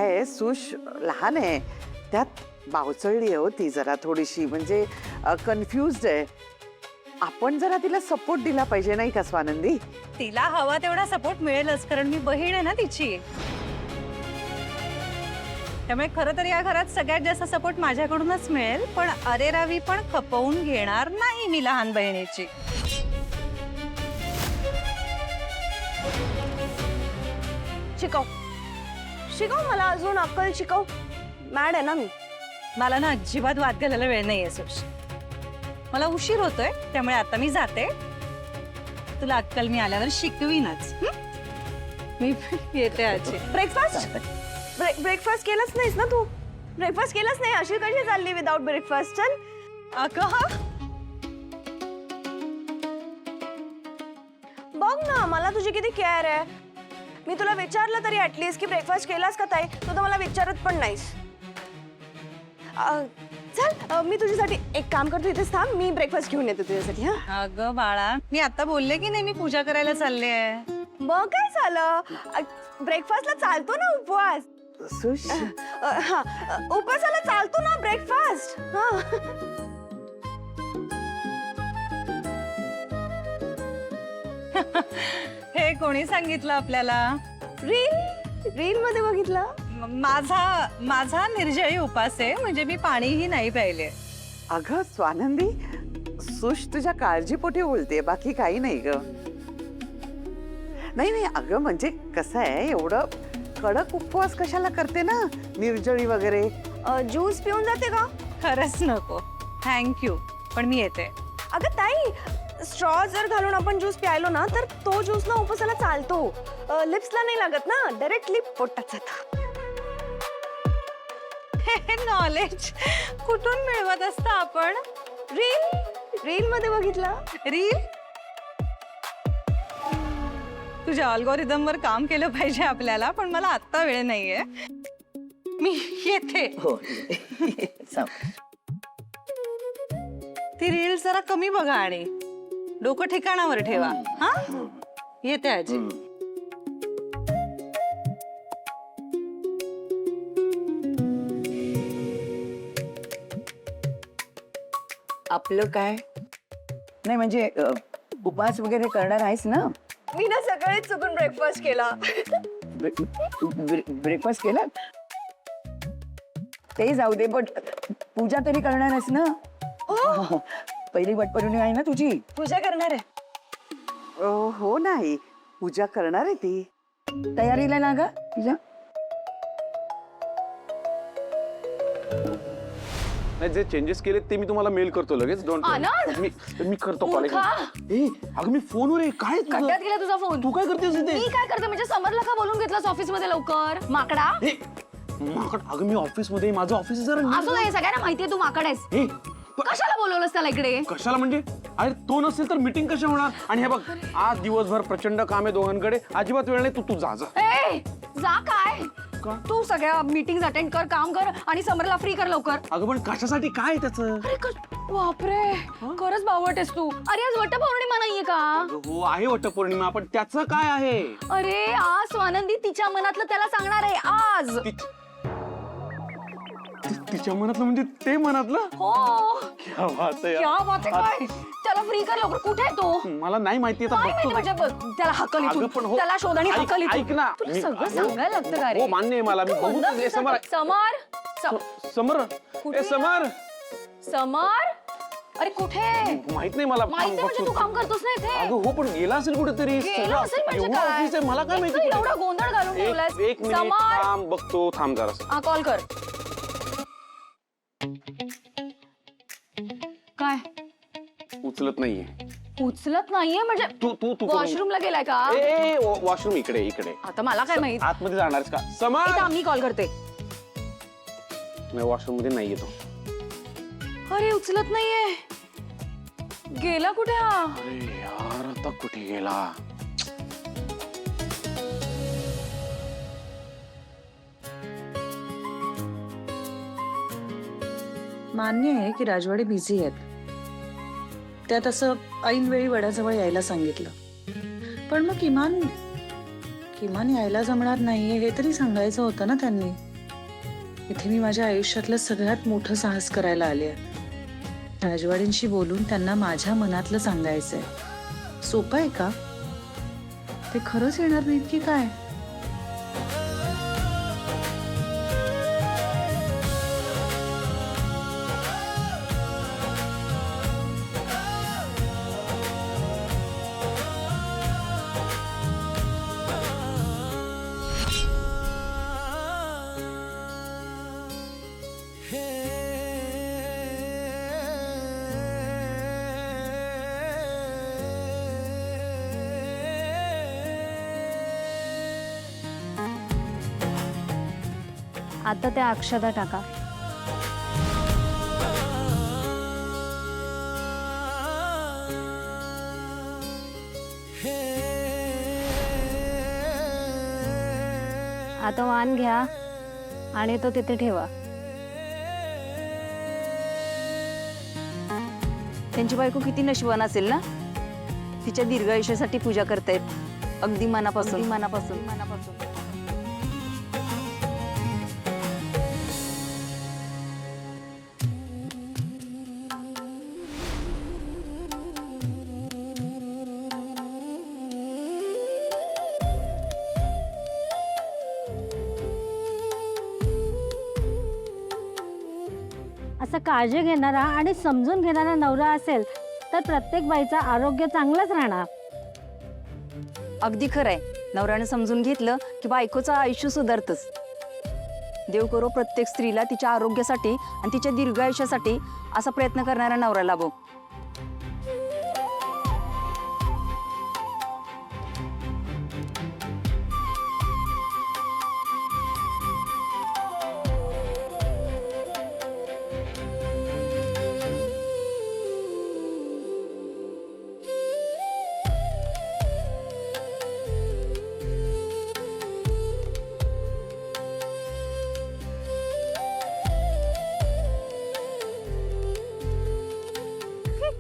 काय सुश लहान आहे, त्यात बावचळली आहे हो ती जरा थोडीशी, म्हणजे कन्फ्युज्ड आहे. आपण जरा तिला सपोर्ट दिला पाहिजे नाही का स्वानंदी? तिला हवा तेवढा सपोर्ट मिळेलच, कारण मी बहीण आहे ना तिची. त्यामुळे खरं तर या घरात सगळ्यात जास्त सपोर्ट माझ्याकडूनच मिळेल, पण अरेरावी पण खपवून घेणार नाही मी लहान बहिणीची. शिकव शिकव मला अजून अक्कल शिकव. मॅड आहे ना मी. मला ना अजिबात वाद घालायला वेळ नाहीये सुश. मला उशीर होतोय, त्यामुळे आता मी जाते. तुला अक्कल मी आल्यावर शिकवीनच. मी येते आजी. ब्रेकफास्ट केलाच नाहीस ना तू? ब्रेकफास्ट केलाच नाही, अशी कशी चालली विदाउट ब्रेकफास्ट? चल अगं बघ ना, मला तुझी किती केअर आहे. मी तुला विचारलं तरी ऍटलीस्ट की ब्रेकफास्ट केलास का ताई, तू तर मला विचारत पण नाहीस. चल मी तुझ्यासाठी एक काम करतो, इथेच थांब, मी ब्रेकफास्ट घेऊन येते तुझ्यासाठी. हा अगं बाळा, मी आता बोलले की नाही मी पूजा करायला चालले आहे. मग काय झालं? ब्रेकफास्टला चालतो ना उपवास. सुश हा उपवासाला चालतो ना ब्रेकफास्ट. हा हे कोणी सांगितलं आपल्याला? रील मध्ये बघितलं. माझा निर्जळी उपास आहे, म्हणजे मी पाणीही नाही प्यायले. अगं स्वानंदी, सुश तुझ्या काळजीपोटी बोलते, बाकी काही नाही ग. नाही नाही अगं, म्हणजे कसं आहे, एवढं कडक उपवास कशाला करते ना, निर्जळी वगैरे. ज्यूस पिऊन जाते का? खरंच नको, थँक्यू, पण मी येते. अगं ताई, स्ट्रॉ जर घालून आपण ज्यूस प्यायलो ना, तर तो ज्यूस ना उपवासाला चालतो. लिप्सला नाही लागत ना, डायरेक्टली पोटात जातं. हे नॉलेज कुठून मिळवत असतं आपण? रील मध्ये बघितलं. रील? तुझ्या अल्गोरिदम वर काम केलं पाहिजे आपल्याला, पण मला आत्ता वेळ नाहीये. मी येते. हो ती रील जरा कमी बघा आणि डोकं ठिकाणावर ठेवा. हा, येते आजी. आपलं काय नाही, म्हणजे उपवास वगैरे करणार आहेस ना? मी ना सकाळी चुकून ब्रेकफास्ट केला. ब्रेकफास्ट केला ते जाऊ दे, पण पूजा तरी करणार आहेस ना? पहिली वटपौर्णिमा आहे ना तुझी. पूजा करणार आहे. हो नाही, पूजा करणार आहे ती. तयारीला लागा तुझ्या. जे चेंजेस केले ते मी तुम्हाला मेल करतो लगेच. डोंट मी करतो कॉलेज. अगं मी फोनवर आहे. काय खड्ड्यात गेला तुझा फोन. तू काय करतेस इथे? मी काय करते म्हणजे समरला का बोलून घेतलास ऑफिस मध्ये लवकर? माकडा. अगं मी ऑफिस मध्ये, माझं ऑफिस जरा असं नाही, सगळ्यांना माहितीये तू माकड आहेस. कशाला बोलवलंस त्याला इकडे? कशाला म्हणजे? अरे तो नसेल तर मीटिंग कशा होणार? आणि हे बघ, आज दिवसभर प्रचंड काम आहे दोघांकडे, अजिबात वेळ नाही. तू जा. ए, जा काय? तू सगळ्या मीटिंग अटेंड कर, काम कर आणि समरला फ्री कर लवकर. अगं पण कशासाठी? काय त्याचं? अरे बापरे, खरंच बावट आहेस तू. अरे आज वटपौर्णिमा नाहीये का? हो आहे वटपौर्णिमा, पण त्याचं काय आहे? अरे आज स्वानंदी तिच्या मनातलं त्याला सांगणार आहे आज. तिच्या मनातलं म्हणजे ते मनातलं? हो. क्या बात आहे. क्या बात आहे. काय? त्याला फ्री कर लवकर. कुठे आहे तो? मला नाही माहिती. काय माहिती म्हणजे त्याला हकल अगं पण इथून. हो. त्याला शोध आणि हकल इथून. ऐक ना, तुला सगळं सांगायला लागतं का रे? हो मान्य आहे मला. मी बघू ते समर. समर कुठे ए समर. समर, अरे कुठे? माहित नाही मला. माहिती म्हणजे तू काम करतोस ना इथे? अगं हो, पण गेला असेल कुठेतरी. गेला असेल म्हणजे एवढं काय? ऑफिस आहे, मला काय माहिती? एवढा गोंधळ घालून ठेवलास. एक मिनिट समर, थांब, बघतो. थांब जरा. हा कॉल कर. काय? उचलत नाहीये. उचलत नाहीये म्हणजे तू वॉशरूमला गेलाय का? ए वॉशरूम इकडे. आता मला काय माहित. आतमध्ये जाणारच का? समर, इथं मी कॉल करते. नाही वॉशरूम मध्ये नाही येतो. अरे उचलत नाहीये. गेला कुठे हा? अरे यार, आता कुठे गेला? मान्य आहे की राजवाडे बिझी आहेत, त्यात असं ऐन वेळी वडाजवळ यायला सांगितलं, पण मग किमान यायला जमणार नाहीये हे तरी सांगायचं होतं ना त्यांनी. इथे मी माझ्या आयुष्यातलं सगळ्यात मोठं साहस करायला आले आहे. राजवाडींशी बोलून त्यांना माझ्या मनातलं सांगायचंय. सोपं आहे का? ते खरंच येणार नाहीत की काय? आता त्या अक्षता टाका. आता वाण घ्या आणि तो तिथे ठेवा. त्यांची बायको किती नशिबान असेल ना, तिच्या दीर्घायुष्यासाठी पूजा करतायत अगदी मनापासून मनापासून मनापासून. असं काळजी घेणारा आणि समजून घेणारा नवरा असेल तर प्रत्येक बाईचं आरोग्य चांगलंच राहणार. अगदी खरंय. नवऱ्याने समजून घेतलं की बायकोचं आयुष्य सुधारतच. देव करो प्रत्येक स्त्रीला तिच्या आरोग्यासाठी आणि तिच्या दीर्घायुष्यासाठी असा प्रयत्न करणारा नवरा लाभो.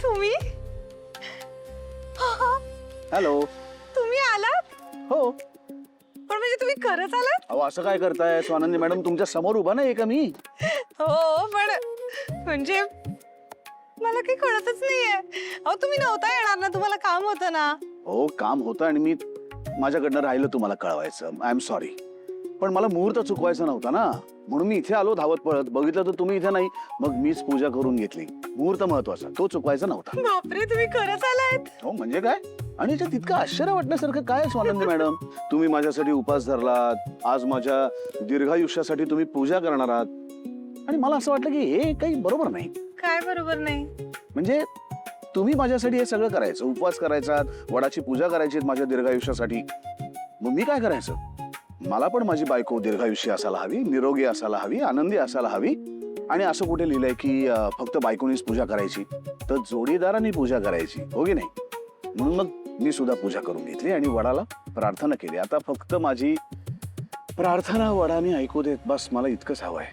तुम्ही हॅलो. तुम्ही आलात? हो. पण म्हणजे तुम्ही खरंच आलात? अहो असं काय करताय स्वानंदी मॅडम, तुमच्या समोर उभा नाही का मी? हो पण म्हणजे मला काही कळतच नाहीये. अहो तुम्ही नव्हता येणार ना, तुम्हाला काम होतं ना. हो काम होतं आणि मी माझ्याकडनं राहिलं तुम्हाला कळवायचं. I am sorry. पण मला मुहूर्त चुकवायचा नव्हता ना, म्हणून मी इथे आलो धावत पळत. बघितलं तर तुम्ही इथे नाही, मग मीच पूजा करून घेतली. मुहूर्त महत्वाचा, तो चुकवायचा नव्हता. बापरे, तुम्ही खरंच आलात? हो म्हणजे काय? आणि याच्यात तितकं आश्चर्य वाटण्यासारखं काय स्वानंदी मॅडम? तुम्ही माझ्यासाठी उपास धरलात, आज माझ्या दीर्घायुष्यासाठी तुम्ही पूजा करणार आहात, आणि मला असं वाटलं की हे काही बरोबर नाही. काय बरोबर नाही? म्हणजे तुम्ही माझ्यासाठी हे सगळं करायचं, उपवास करायचा, वडाची पूजा करायची माझ्या दीर्घायुष्यासाठी, मग मी काय करायचं? मला पण माझी बायको दीर्घायुष्य असायला हवी, निरोगी असायला हवी, आनंदी असायला हवी. आणि असं कुठे लिहिलंय की फक्त बायकोनीच पूजा करायची? तर जोडीदारांनी पूजा करायची, हो की नाही? म्हणून मग मी सुद्धा पूजा करून घेतली आणि वडाला प्रार्थना केली. आता फक्त माझी प्रार्थना वडाने ऐकू देत, बस मला इतकंच हवंय.